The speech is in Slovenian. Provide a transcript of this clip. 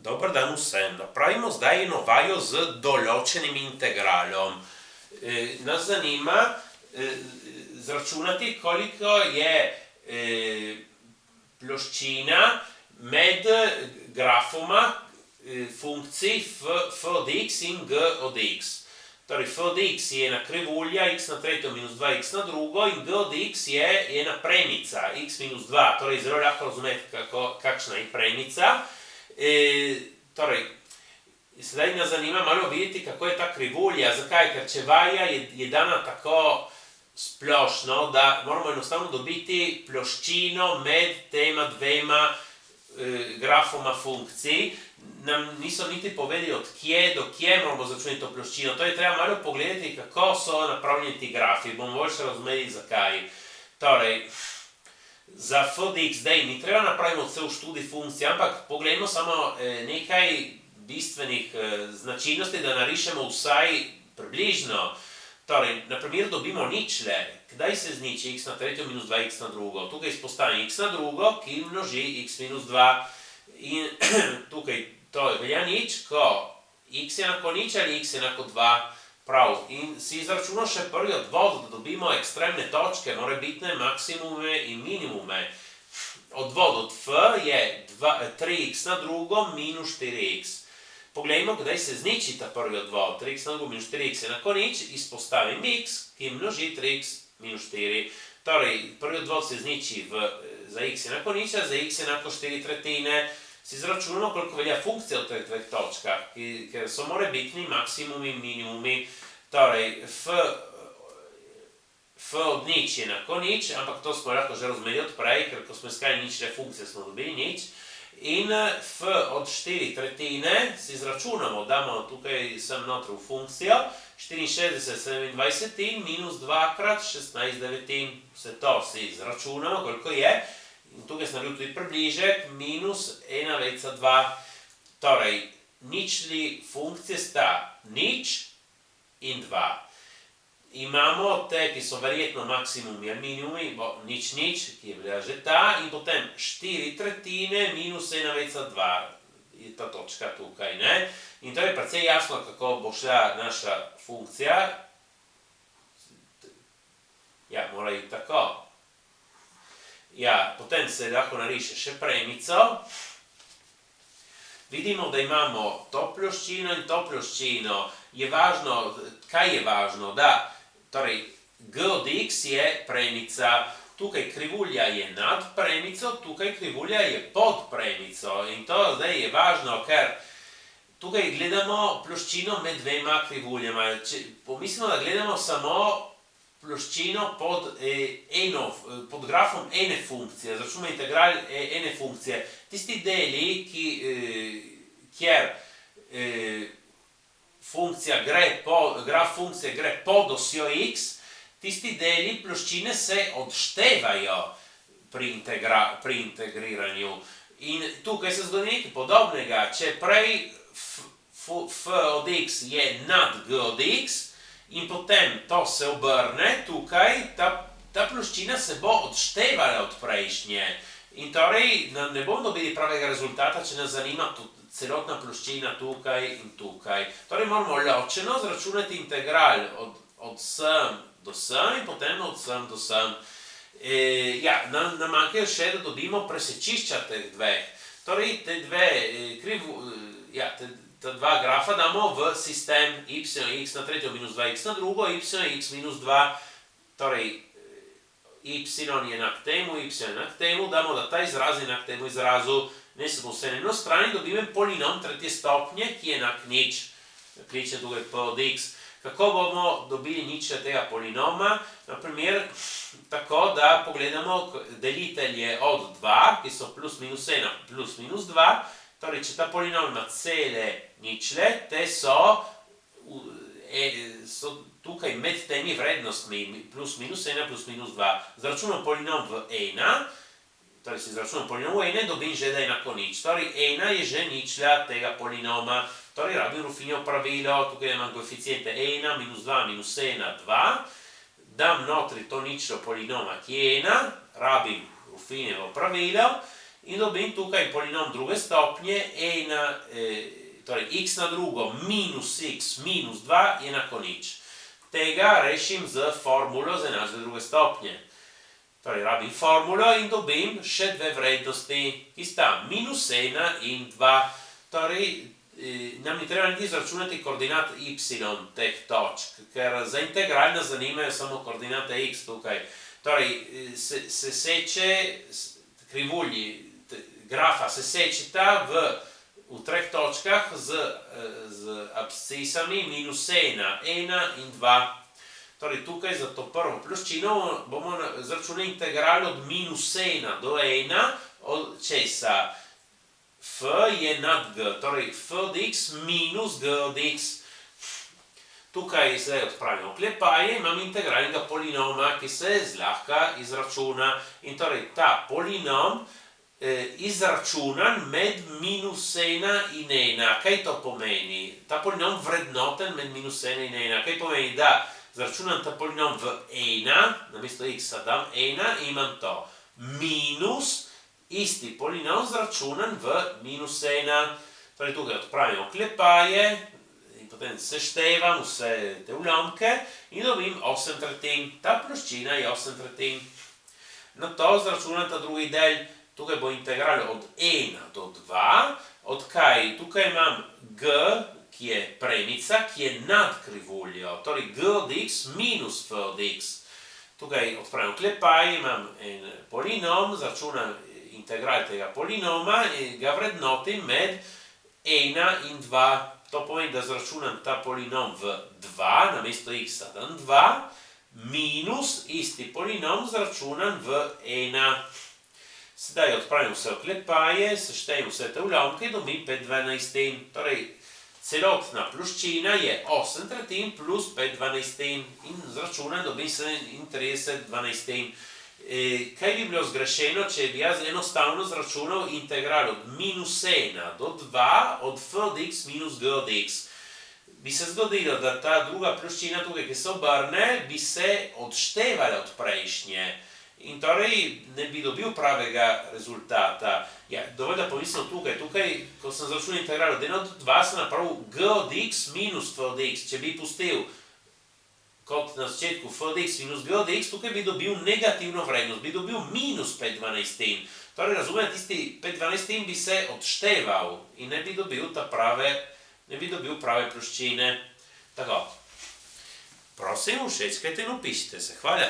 Dobar dan vsem. Napravimo zdaj eno vajo z določenim integralom. Nas zanima zračunati, koliko je ploščina med grafoma funkcij f od x in g od x. Torej, f od x je ena krivulja, x na tretjo minus 2x na drugo in g od x je ena premica, x minus 2. Torej, zelo lahko razumeti, kakšna je premica. Torej, sedaj nas zanima malo videti, kako je ta krivulja. Zakaj? Ker če vaja je dana tako splošno, da moramo enostavno dobiti ploščino med tema dvema grafoma funkcij. Nam niso niti povedali, od kje do kje moramo začuniti to ploščino. To je treba malo pogledati, kako so napravljeni ti grafi. Bomo boljše razumeli, zakaj. Torej, za f od x zdaj ni treba napravimo cel študij funkcije, ampak pogledamo samo nekaj bistvenih značilnosti, da narišemo vsaj približno. Torej, na primer dobimo ničle. Kdaj se zniči x na tretjo minus 2x na drugo? Tukaj izpostavim x na drugo, ki množi x minus 2. In tukaj to velja nič, ko x je enako nič ali x je enako 2. Prav, in si izračunamo še prvi odvod, da dobimo ekstremne točke, morebitne maksimume in minimume. Odvod od f je 3x na drugo minus 4x. Poglejmo, kdaj se zniči ta prvi odvod. 3x na drugo minus 4x je enako nič, izpostavim x, ki množi 3x minus 4. Torej, prvi odvod se zniči za x je enako nič, a za x je enako 4/3. Si izračunamo, koliko velja funkcija v teh dveh točkah, ker so morebitni maksimumi in minimumi. Torej, f od nič je enako nič, ampak to smo lahko že razumeli od prej, ker ko smo iskali ničle funkcije, smo dobili nič. In f od 4/3 si izračunamo, damo tukaj sem notri v funkcijo, 64 27 minus 2 krat 16 devetin. Vse to si izračunamo, koliko je. In tukaj sem naredil tudi približek, minus 1,2. Torej, ničli funkcije sta nič in 2. Imamo te, ki so verjetno maksimumi ali minimumi, nič, ki je bila že ta, in potem 4/3 minus 1,2 je ta točka tukaj, ne? In to je precej jasno, kako bo šla naša funkcija. Ja, mora iti tako. Ja, potem se lahko nariše še premico. Vidimo, da imamo to ploščino in to ploščino. Je važno, kaj je važno? Da, torej, g od x je premica. Tukaj krivulja je nad premico, tukaj krivulja je pod premico. In to zdaj je važno, ker tukaj gledamo ploščino med dvema krivuljama. Pomislimo, da gledamo samo ploščino pod grafom ene funkcije, začnemo integral ene funkcije. Tisti deli, kjer graf funkcije gre pod osjo x, tisti deli ploščine se odštevajo pri integriranju. In tukaj se zgodi nekaj podobnega. Če prej f od x je nad g od x, in potem to se obrne tukaj, ta ploščina se bo odštevala od prejšnje. In torej ne bomo dobili pravega rezultata, če nas zanima celotna ploščina tukaj in tukaj. Torej moramo ločeno zračunati integral od sem do sem in potem od sem do sem. Ja, nam manjkajo še, da dobimo presečišča teh dveh. Torej, ta dva grafa damo v sistem y(x na tretjo minus 2x na drugo, y(x minus 2). Torej, y je enak temu, y je enak temu, damo, da ta izraz je enak temu izrazu. Ne samo vse na eno stran in dobimo polinom tretje stopnje, ki je enak nič. Kliče tukaj p od x. Kako bomo dobili ničle tega polinoma? Naprimer, tako, da pogledamo delitelje od 2, ki so plus minus 1 plus minus 2. Torej, če ta polinom ima cele ničle, te so tukaj med temi vrednostmi plus minus 1 plus minus 2. Zračunam polinom v 1, torej si zračunam polinom v 1, dobim že, da je enako nič. Torej, 1 je že ničla tega polinoma. Torej, rabim Ruffinov pravilo, tukaj imam koeficijente 1, minus 2, minus 1, 2. Dam notri to ničlo polinoma, ki je 1, rabim Ruffinovo pravilo. in dobim tukaj polinom druge stopnje, torej x na drugo minus x minus 2 je enako nič. Tega rešim z formulo za enačbe druge stopnje. Torej rabim formulo in dobim še dve vrednosti, ki sta minus 1 in 2. Torej nam ni treba niti izračunati koordinat y teh točk, ker za integral nas zanimajo samo koordinate x tukaj. Torej se seče krivulji grafa se sečeta v treh točkah z abscisami minus 1, 1 in 2. Torej tukaj za to prvo ploščino bomo izračunali integral od minus 1 do 1 od česa f je nad g, torej f od x minus g od x. Tukaj zdaj odpravimo oklepaje, imam integralnega polinoma, ki se zlahka izračuna. In torej ta polinom izračunan med minus 1 in 1. Kaj to pomeni? Ta polinom vrednoten med minus 1 in 1. Kaj pomeni, da izračunam ta polinom v 1, namesto x dam 1 in imam to minus isti polinom izračunan v minus 1. Torej tukaj odpravim oklepaje in potem seštevam vse te ulomke in dobim 8 tretjin. Ta ploščina je 8 tretjin. Na to izračunam ta drugi del. Tukaj bo integral od 1 do 2, od kaj? Tukaj imam g, ki je premica, ki je nad krivuljo, torej g od x minus f od x. Tukaj odpravim oklepaj, imam en polinom, izračunam integral tega polinoma in ga vrednotim med 1 in 2. To pomeni, da izračunam ta polinom v 2, namesto x dam 2, minus isti polinom izračunam v 1. Sedaj odpravim vse oklepaje, seštejem vse te ulomke in dobim 5 dvanajstin. Torej, celotna ploščina je 8 tretjin plus 5 dvanajstin in izračunam dobim 37 dvanajstin. Kaj bi bilo zgrešeno, če bi jaz enostavno izračunal integral od minus 1 do 2 od f od x minus g od x? Bi se zgodilo, da ta druga ploščina tukaj, ki se obrne, bi se odštevala od prejšnje. In torej ne bi dobil pravega rezultata. Ja, dovolj da pomislim tukaj, ko sem izračunal integral od 1 do 2, sem napravil g od x minus f od x. Če bi pustil kot na začetku f od x minus g od x, tukaj bi dobil negativno vrednost, bi dobil minus 5 dvanajstin. Torej, razumem, tisti 5 dvanajstin bi se odšteval in ne bi dobil prave ploščine. Tako. Prosim, všeckajte in opišite se. Hvala.